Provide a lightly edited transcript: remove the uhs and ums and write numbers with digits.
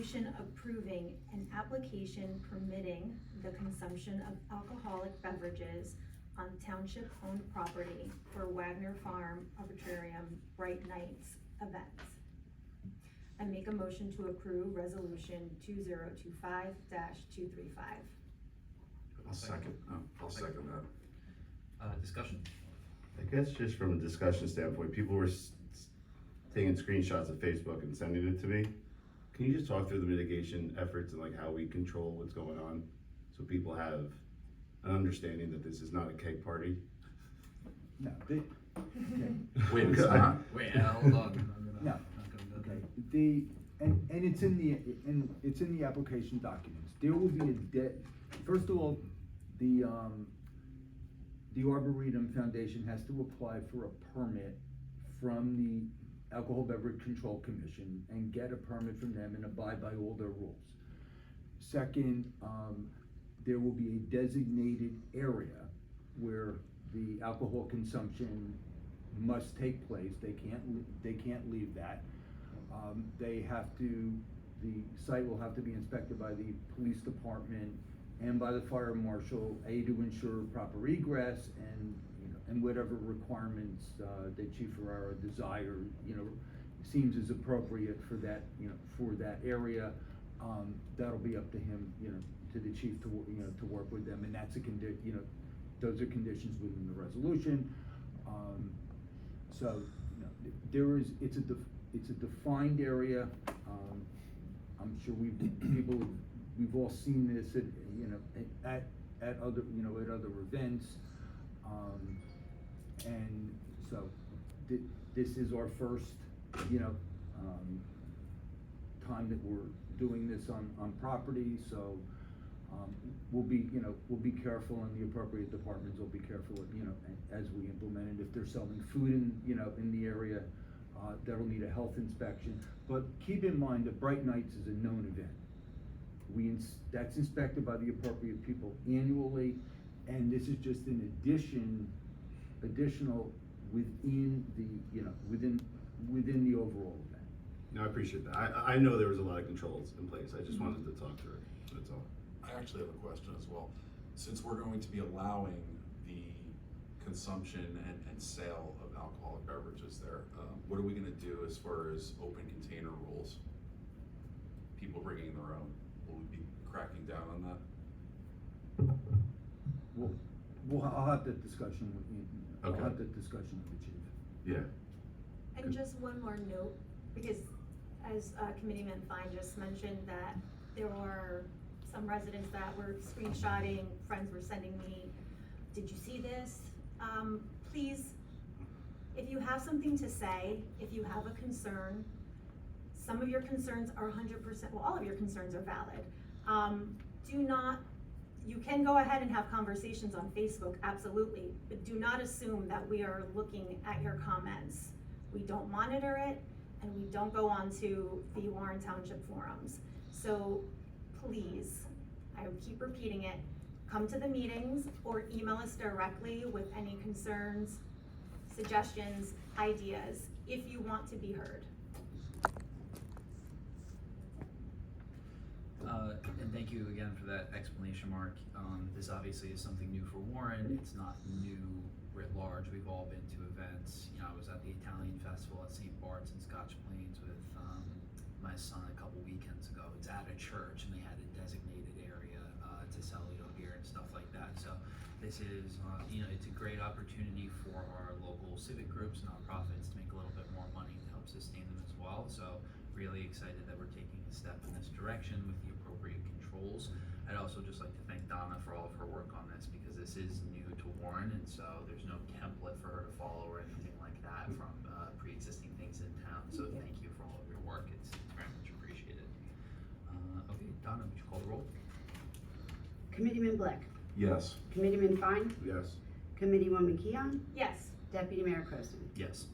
resolution approving an application permitting the consumption of alcoholic beverages on township-owned property for Wagner Farm Arbitrarium Brite Nites events. I make a motion to approve resolution 2025-235. I'll second that. Discussion. I guess just from a discussion standpoint, people were taking screenshots of Facebook and sending it to me. Can you just talk through the mitigation efforts and like how we control what's going on? So people have an understanding that this is not a keg party? No, Wait, it's not? Wait, hold on. No. Okay, and it's in the application documents. There will be first of all, the Arboretum Foundation has to apply for a permit from the Alcohol Beverage Control Commission and get a permit from them and abide by all their rules. Second, there will be a designated area where the alcohol consumption must take place. They can't leave that. The site will have to be inspected by the police department and by the fire marshal, to ensure proper egress and whatever requirements that Chief Ferrara desire, seems is appropriate for that, for that area. That'll be up to him, to the chief to work with them, and that's those are conditions within the resolution. So, it's a defined area. I'm sure we've all seen this at other events, and so this is our first time that we're doing this on property. So we'll be careful, and the appropriate departments will be careful, as we implement it. If they're selling food in the area, that'll need a health inspection. But keep in mind that Brite Nites is a known event. That's inspected by the appropriate people annually, and this is just an additional within the overall event. No, I appreciate that. I know there was a lot of controls in place. I just wanted to talk through it, that's all. I actually have a question as well. Since we're going to be allowing the consumption and sale of alcoholic beverages there, what are we gonna do as far as open container rules? People bringing their own, will we be cracking down on that? I'll have that discussion with you. Okay. I'll have that discussion with the chief. Yeah. And just one more note, because as Committeeman Fine just mentioned that there were some residents that were screenshotting, friends were sending me, did you see this? Please, if you have something to say, if you have a concern, some of your concerns are 100%, well, all of your concerns are valid. You can go ahead and have conversations on Facebook, absolutely, but do not assume that we are looking at your comments. We don't monitor it, and we don't go on to the Warren Township forums. So please, I will keep repeating it, come to the meetings or email us directly with any concerns, suggestions, ideas, if you want to be heard. And thank you again for that explanation, Mark. This obviously is something new for Warren. It's not new writ large. We've all been to events. I was at the Italian Festival at St. Bart's in Scotch Plains with my son a couple weekends ago. It's at a church, and they had a designated area to sell beer and stuff like that. So this is it's a great opportunity for our local civic groups, nonprofits, to make a little bit more money to help sustain them as well. So really excited that we're taking a step in this direction with the appropriate controls. I'd also just like to thank Donna for all of her work on this, because this is new to Warren, and so there's no template for her to follow or anything like that from pre-existing things in town. So thank you for all of your work. It's very much appreciated. Okay, Donna, would you call the roll? Committeeman Blick. Yes. Committeeman Fine. Yes. Committeewoman Keon. Yes. Deputy Mayor Croson. Yes.